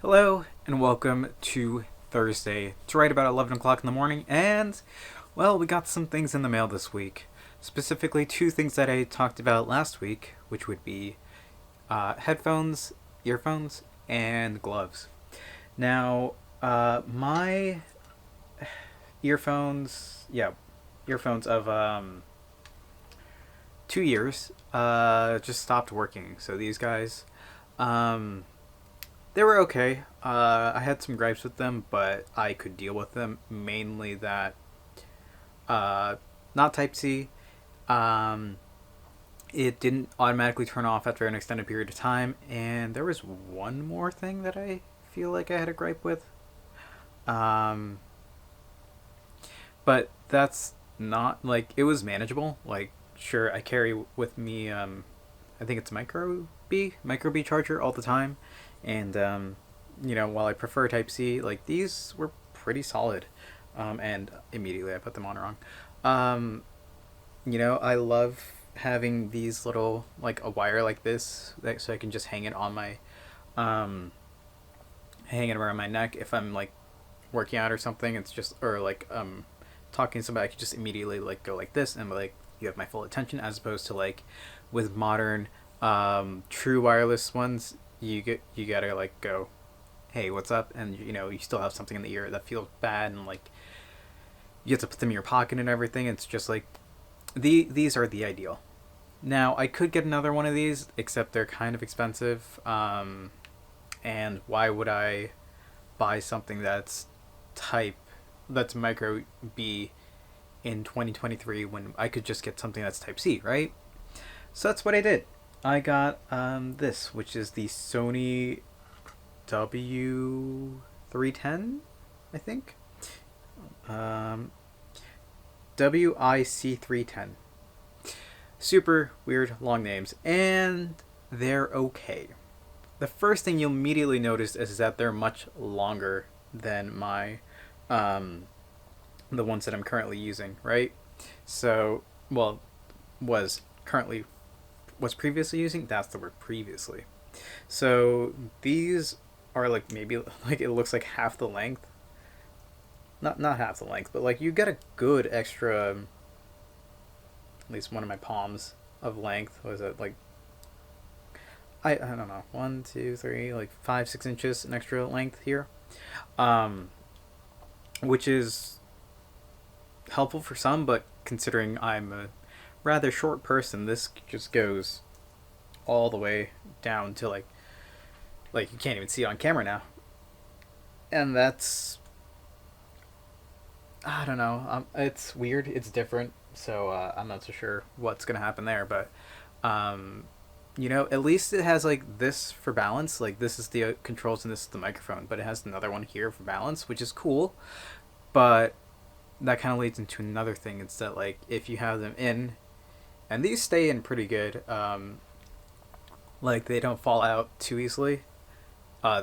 Hello and welcome to Thursday. It's right about 11 o'clock in the morning, and well, we got some things in the mail this week. Specifically, two things that I talked about last week, which would be headphones, earphones, and gloves. Now, my earphones, yeah, earphones of 2 years, just stopped working. So these guys, um, they were okay. I had some gripes with them, but I could deal with them. Mainly that, uh, not Type C. Um, it didn't automatically turn off after an extended period of time, and there was one more thing that I feel like I had a gripe with. Um, but that's not like it was manageable. Like, sure, I carry with me. I think it's micro B charger all the time, and while I prefer Type C, like these were pretty solid. And immediately I put them on wrong. Um, I love having these little like a wire like this, so I can just um, hang it around my neck if I'm like working out or something. It's just or like talking to somebody, I could just immediately like go like this and like you have my full attention, as opposed to like with modern true wireless ones, you gotta like go, hey, what's up, and you still have something in the ear that feels bad, and like you have to put them in your pocket and everything. It's just like these are the ideal. Now I could get another one of these, except they're kind of expensive. And why would I buy something type that's micro B in 2023 when I could just get something that's Type C, right? So that's what I did. I got this, which is the Sony W310, I think. Um, WIC310. Super weird long names, and they're okay. The first thing you'll immediately notice is that they're much longer than my um, the ones that I'm currently using, right? So, well, was currently was previously using. That's the word, previously. So these are like maybe like it looks like half the length. Not half the length, but like you get a good extra, at least one of my palms of length. Was it like I don't know, 1, 2, 3, like 5, 6 inches an extra length here, um, which is helpful for some, but considering I'm a rather short person, this just goes all the way down to like you can't even see it on camera now, and that's, I don't know. It's weird. It's different. So I'm not so sure what's gonna happen there, but um, at least it has like this for balance. Like this is the controls and this is the microphone, but it has another one here for balance, which is cool. But that kind of leads into another thing. It's that like if you have them in, and these stay in pretty good. Like they don't fall out too easily.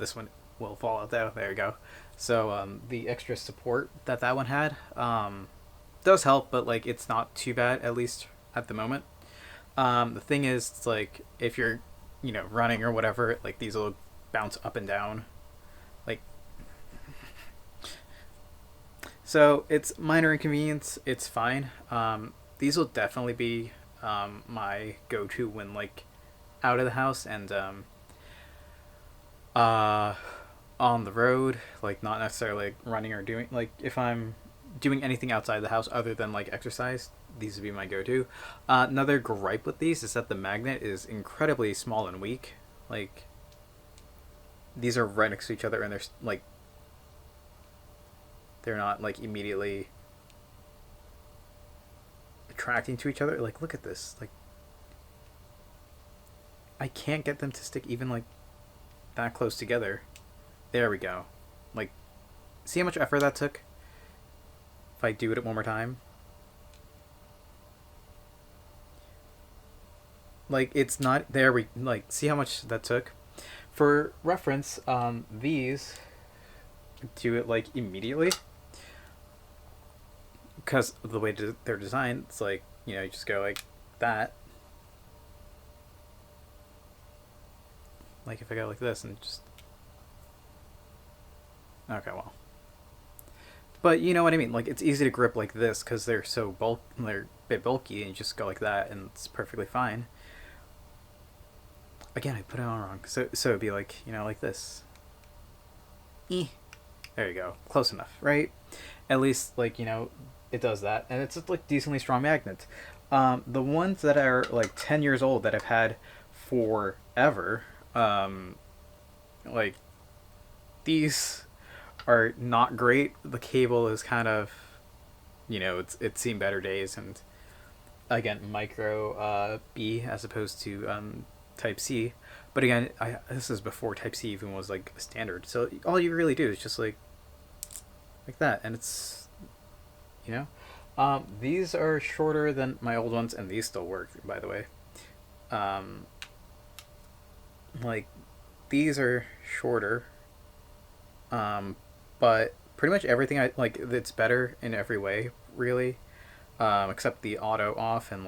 This one will fall out though. There you go. So the extra support that one had does help, but like it's not too bad, at least at the moment. The thing is, it's like if you're running or whatever, like these will bounce up and down, like, so it's minor inconvenience. It's fine. These will definitely be my go-to when like out of the house and uh, on the road, like not necessarily like running or doing like if I'm doing anything outside the house other than like exercise. These would be my go-to. Another gripe with these is that the magnet is incredibly small and weak. Like these are right next to each other, and they're not like immediately attracting to each other. Like look at this. Like I can't get them to stick even like that close together. There we go. Like, see how much effort that took? If I do it one more time. Like, it's not, there we, like, see how much that took? For reference, these do it, like, immediately. Because of the way they're designed, it's like, you just go like that. Like, if I go like this and just Okay, well, but you know what I mean. Like it's easy to grip like this because they're so they're a bit bulky, and you just go like that, and it's perfectly fine. Again, I put it on wrong. So it'd be like like this. Eh. There you go. Close enough, right? At least like it does that, and it's just like decently strong magnet. The ones that are like 10 years old that I've had forever, like these are not great. The cable is kind of, it's seen better days, and again, micro B as opposed to Type C. But again, this is before Type C even was like a standard. So all you really do is just like that, and it's you know. These are shorter than my old ones, and these still work, by the way. Um, like these are shorter, but pretty much everything I like. It's better in every way, really, except the auto off and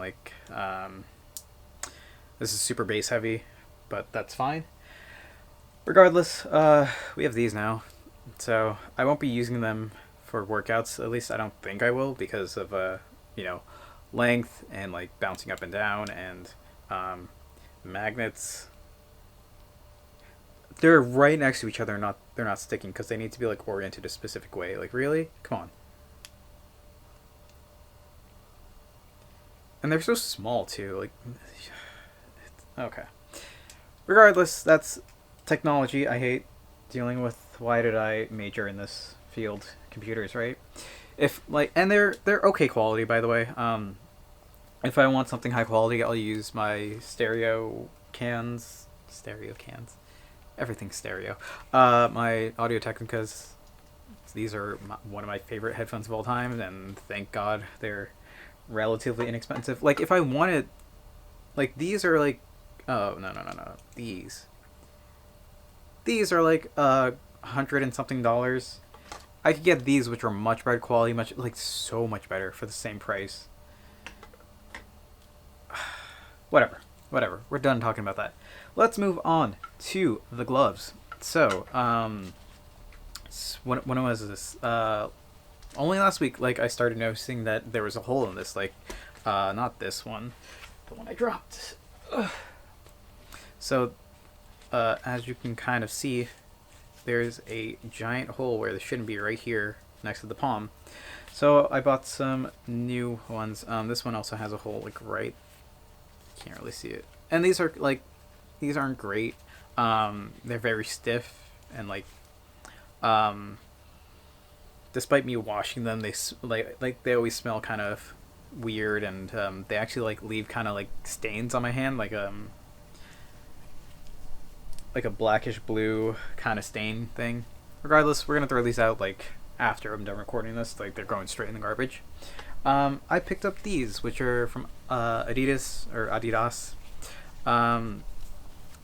this is super bass heavy, but that's fine. Regardless, we have these now, so I won't be using them for workouts. At least I don't think I will because of you know, length and like bouncing up and down and magnets. They're right next to each other. Not they're not sticking because they need to be like oriented a specific way. Like really, come on. And they're so small too. Like okay. Regardless, that's technology. I hate dealing with. Why did I major in this field? Computers, right? If like, and they're okay quality, by the way. If I want something high quality, I'll use my stereo cans. Stereo cans. Everything's stereo. My Audio Technicas. These are one of my favorite headphones of all time, and thank God they're relatively inexpensive. Like if I wanted, like these are like, oh no, these are like $100 and something dollars. I could get these, which are much better quality, much like so much better for the same price. Whatever. We're done talking about that. Let's move on to the gloves. So, when was this? Only last week, like I started noticing that there was a hole in this. Like, not this one, the one I dropped. Ugh. So, as you can kind of see, there's a giant hole where there shouldn't be right here next to the palm. So I bought some new ones. This one also has a hole like right. Can't really see it. And these are like, these aren't great. They're very stiff and like, despite me washing them, they like they always smell kind of weird, and they actually like leave kind of like stains on my hand, like a blackish blue kind of stain thing. Regardless, we're gonna throw these out like after I'm done recording this. Like they're going straight in the garbage. I picked up these, which are from Adidas.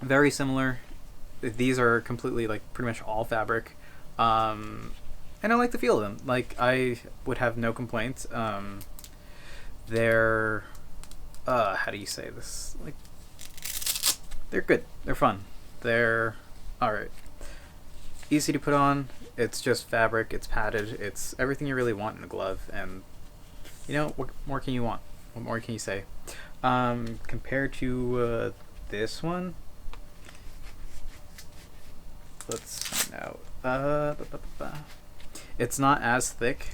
Very similar. These are completely like pretty much all fabric, and I like the feel of them. Like I would have no complaints. They're how do you say this? Like they're good. They're fun. They're alright. Easy to put on. It's just fabric. It's padded. It's everything you really want in a glove. And what more can you want? What more can you say? Compared to this one, let's find out. It's not as thick,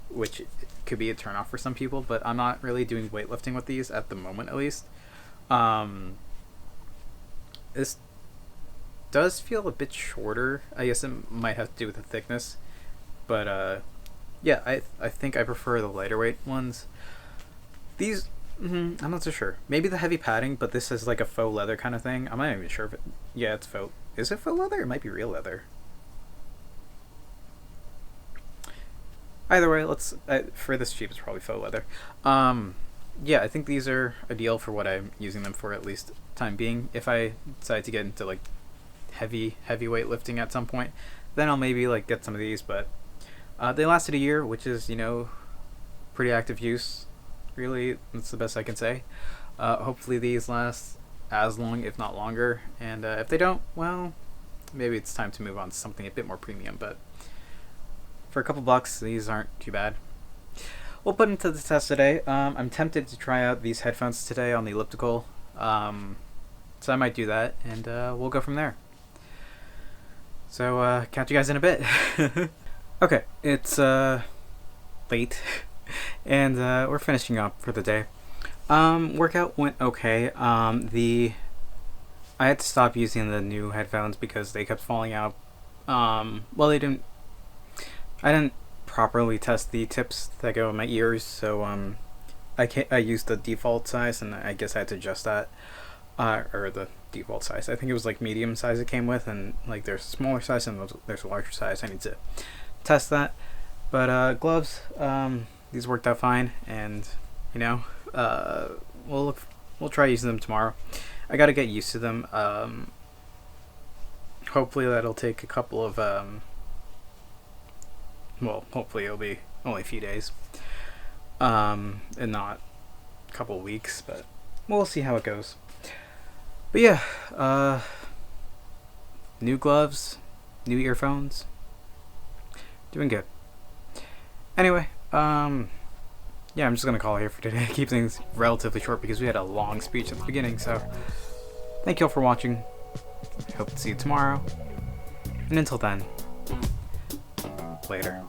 which could be a turnoff for some people. But I'm not really doing weightlifting with these at the moment, at least. This does feel a bit shorter. I guess it might have to do with the thickness, but yeah, I think I prefer the lighter weight ones. These, I'm not so sure. Maybe the heavy padding, but this is like a faux leather kind of thing. I'm not even sure if it. Yeah, it's faux. Is it faux leather? It might be real leather. Either way, let's for this cheap, it's probably faux leather. Yeah, I think these are a deal for what I'm using them for, at least time being. If I decide to get into like heavy weightlifting at some point, then I'll maybe like get some of these. But they lasted a year, which is pretty active use. Really, that's the best I can say. Hopefully these last as long, if not longer. And if they don't, well, maybe it's time to move on to something a bit more premium. But for a couple bucks, these aren't too bad. We'll put into the test today. I'm tempted to try out these headphones today on the elliptical. So I might do that, and we'll go from there. So catch you guys in a bit. Okay, it's late, and we're finishing up for the day. Workout went okay. I had to stop using the new headphones because they kept falling out. Well, I didn't properly test the tips that go in my ears, so I used the default size, and I guess I had to adjust that, or the default size. I think it was like medium size it came with, and like there's a smaller size and there's a larger size. I need to test that. But gloves, these worked out fine, and you know, we'll try using them tomorrow. I gotta get used to them. Hopefully that'll take a couple of hopefully it'll be only a few days, and not a couple of weeks, but we'll see how it goes. But yeah, new gloves, new earphones, doing good. Anyway, yeah, I'm just gonna call it here for today. Keep things relatively short because we had a long speech at the beginning. So thank you all for watching. Hope to see you tomorrow, and until then, later.